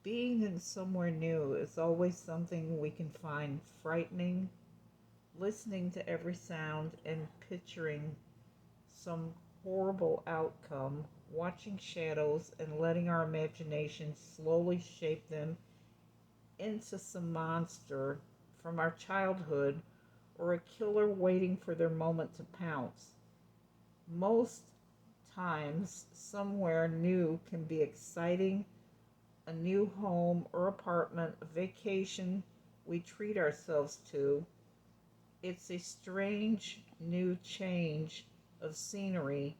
Being in somewhere new is always something we can find frightening. Listening to every sound and picturing some horrible outcome, watching shadows and letting our imagination slowly shape them into some monster from our childhood or a killer waiting for their moment to pounce. Most times, somewhere new can be exciting, a new home or apartment, a vacation we treat ourselves to. It's a strange new change of scenery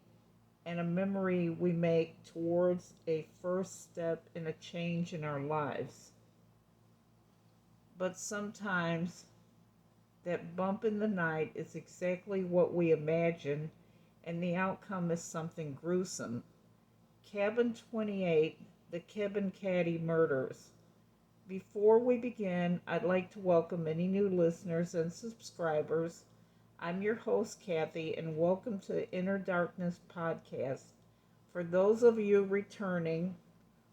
and a memory we make towards a first step in a change in our lives. But sometimes that bump in the night is exactly what we imagine, and the outcome is something gruesome. Cabin 28, the Caddy Murders. Before we begin, I'd like to welcome any new listeners and subscribers. I'm your host, Kathy, and welcome to Inner Darkness Podcast. For those of you returning,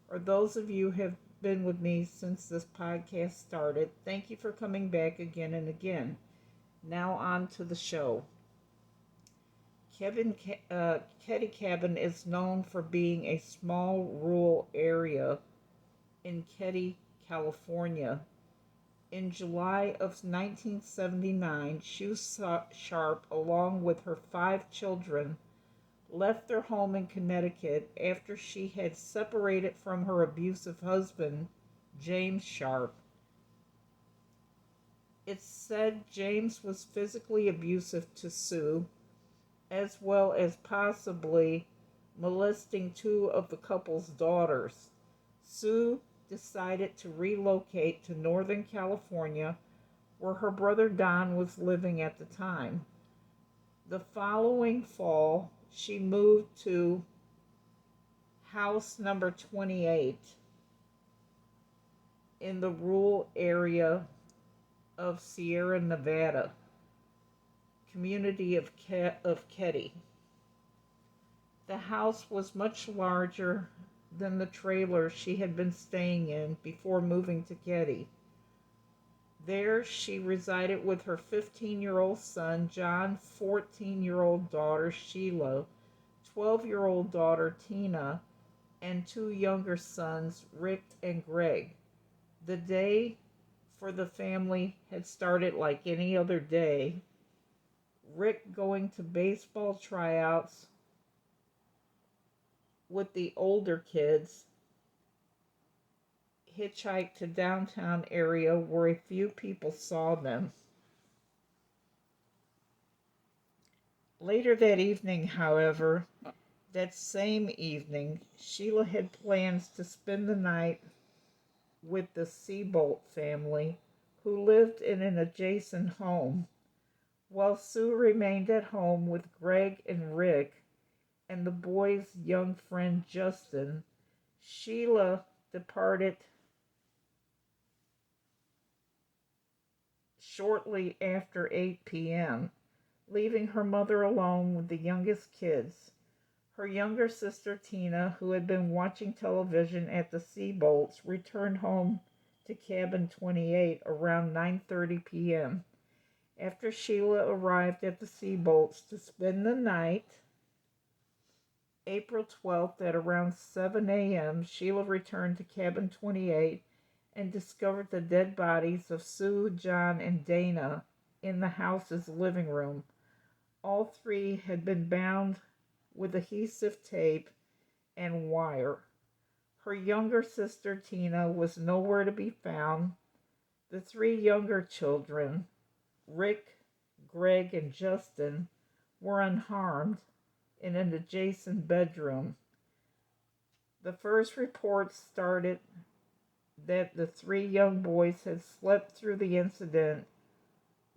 or those of you who have been with me since this podcast started, thank you for coming back again and again. Now on to the show. Keddie Cabin is known for being a small rural area in Keddie, California. In July of 1979, Sue Sharp, along with her 5 children, left their home in Connecticut after she had separated from her abusive husband, James Sharp. It's said James was physically abusive to Sue, as well as possibly molesting 2 of the couple's daughters. Sue decided to relocate to Northern California, where her brother Don was living at the time. The following fall, she moved to house number 28 in the rural area of Sierra Nevada, community of Keddie. The house was much larger than the trailer she had been staying in before moving to Keddie. There she resided with her 15-year-old son, John, 14-year-old daughter, Sheila, 12-year-old daughter, Tina, and 2 younger sons, Rick and Greg. The day for the family had started like any other day. Rick going to baseball tryouts with the older kids, hitchhiked to downtown area where a few people saw them. Later that evening, however, that same evening, Sheila had plans to spend the night with the Seabolt family, who lived in an adjacent home, while Sue remained at home with Greg and Rick and the boys' young friend Justin. Sheila departed shortly after 8 p.m., leaving her mother alone with the youngest kids. Her younger sister Tina, who had been watching television at the Seabolts, returned home to Cabin 28 around 9:30 p.m. After Sheila arrived at the Seabolts to spend the night, April 12th at around 7 a.m., Sheila returned to Cabin 28 and discovered the dead bodies of Sue, John, and Dana in the house's living room. All 3 had been bound with adhesive tape and wire. Her younger sister Tina was nowhere to be found. The 3 younger children, Rick, Greg, and Justin, were unharmed in an adjacent bedroom. The first report started that the 3 young boys had slept through the incident,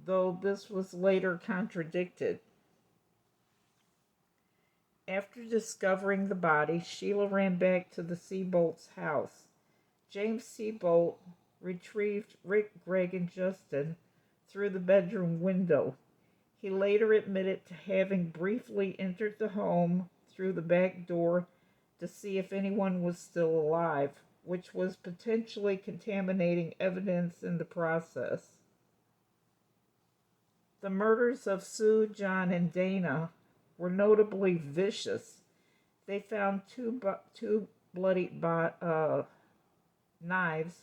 though this was later contradicted. After discovering the body, Sheila ran back to the Seabolt's house. James Seabolt retrieved Rick, Greg, and Justin through the bedroom window. He later admitted to having briefly entered the home through the back door to see if anyone was still alive. which was potentially contaminating evidence in the process. The murders of Sue, John, and Dana were notably vicious. They found two bloody knives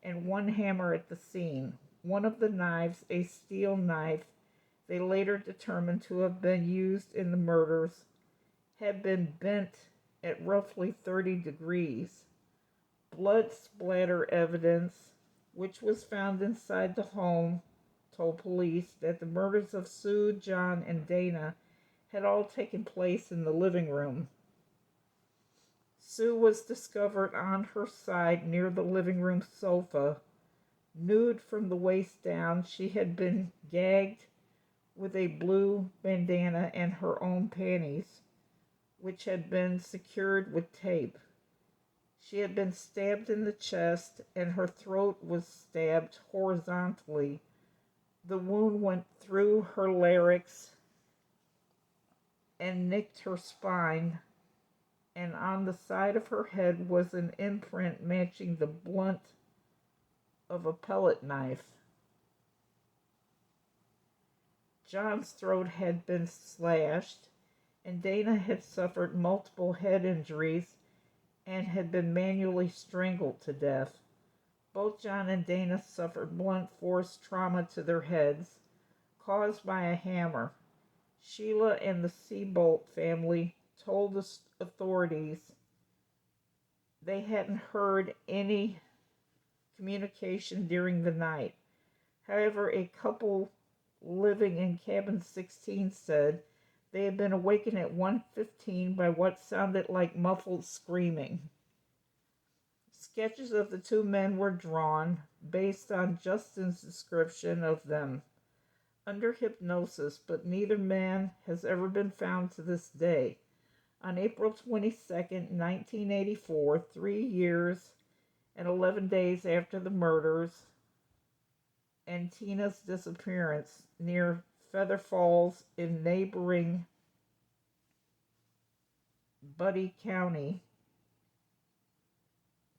and one hammer at the scene. One of the knives, a steel knife they later determined to have been used in the murders, had been bent at roughly 30 degrees. Blood splatter evidence, which was found inside the home, told police that the murders of Sue, John, and Dana had all taken place in the living room. Sue was discovered on her side near the living room sofa. Nude from the waist down, she had been gagged with a blue bandana and her own panties, which had been secured with tape. She had been stabbed in the chest, and her throat was stabbed horizontally. The wound went through her larynx and nicked her spine, and on the side of her head was an imprint matching the blunt of a pellet knife. John's throat had been slashed, and Dana had suffered multiple head injuries and had been manually strangled to death. Both John and Dana suffered blunt force trauma to their heads, caused by a hammer. Sheila and the Seabolt family told the authorities they hadn't heard any communication during the night. However, a couple living in cabin 16 said they had been awakened at 1:15 by what sounded like muffled screaming. Sketches of the two men were drawn based on Justin's description of them under hypnosis, but neither man has ever been found to this day. On April 22, 1984, 3 years and 11 days after the murders and Tina's disappearance near Feather Falls in neighboring Buddy County,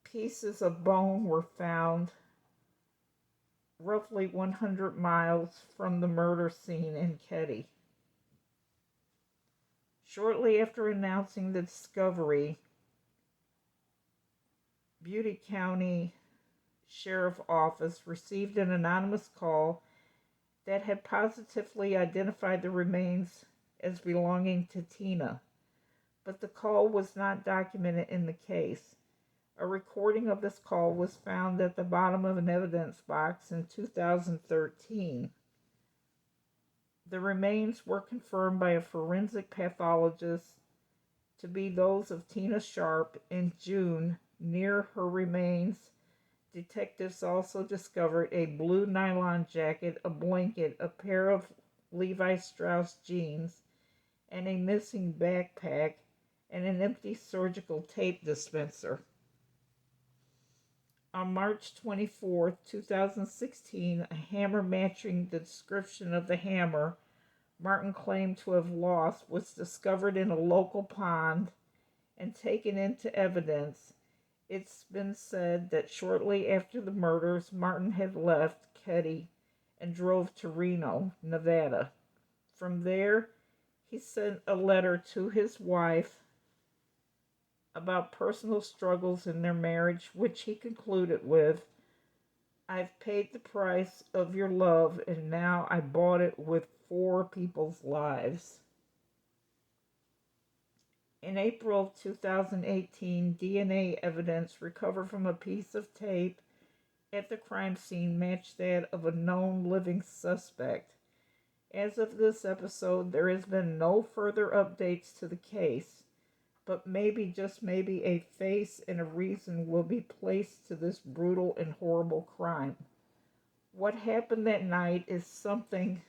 pieces of bone were found roughly 100 miles from the murder scene in Keddie. Shortly after announcing the discovery, Butte County Sheriff Office received an anonymous call that had positively identified the remains as belonging to Tina, but the call was not documented in the case. A recording of this call was found at the bottom of an evidence box in 2013. The remains were confirmed by a forensic pathologist to be those of Tina Sharp. In June. Near her remains, detectives also discovered a blue nylon jacket, a blanket, a pair of Levi Strauss jeans, and a missing backpack, and an empty surgical tape dispenser. On March 24, 2016, a hammer matching the description of the hammer Martin claimed to have lost was discovered in a local pond and taken into evidence. It's been said that shortly after the murders, Martin had left Keddie and drove to Reno, Nevada. From there, he sent a letter to his wife about personal struggles in their marriage, which he concluded with, "I've paid the price of your love, and now I bought it with 4 people's lives." In April 2018, DNA evidence recovered from a piece of tape at the crime scene matched that of a known living suspect. As of this episode, there has been no further updates to the case, but maybe, just maybe, a face and a reason will be placed to this brutal and horrible crime. What happened that night is something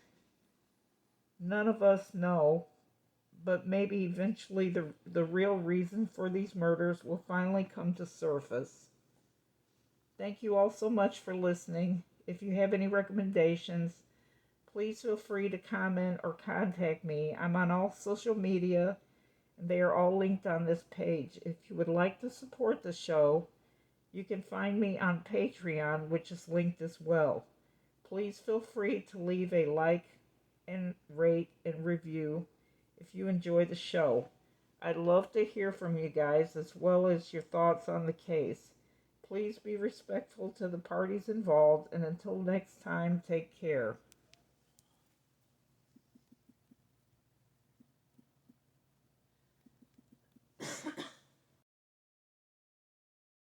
none of us know, but maybe eventually the real reason for these murders will finally come to surface. Thank you all so much for listening. If you have any recommendations, please feel free to comment or contact me. I'm on all social media, and they are all linked on this page. If you would like to support the show, You can find me on Patreon, which is linked as well. Please feel free to leave a like and rate and review if you enjoy the show. I'd love to hear from you guys as well as your thoughts on the case. Please be respectful to the parties involved, and until next time, take care.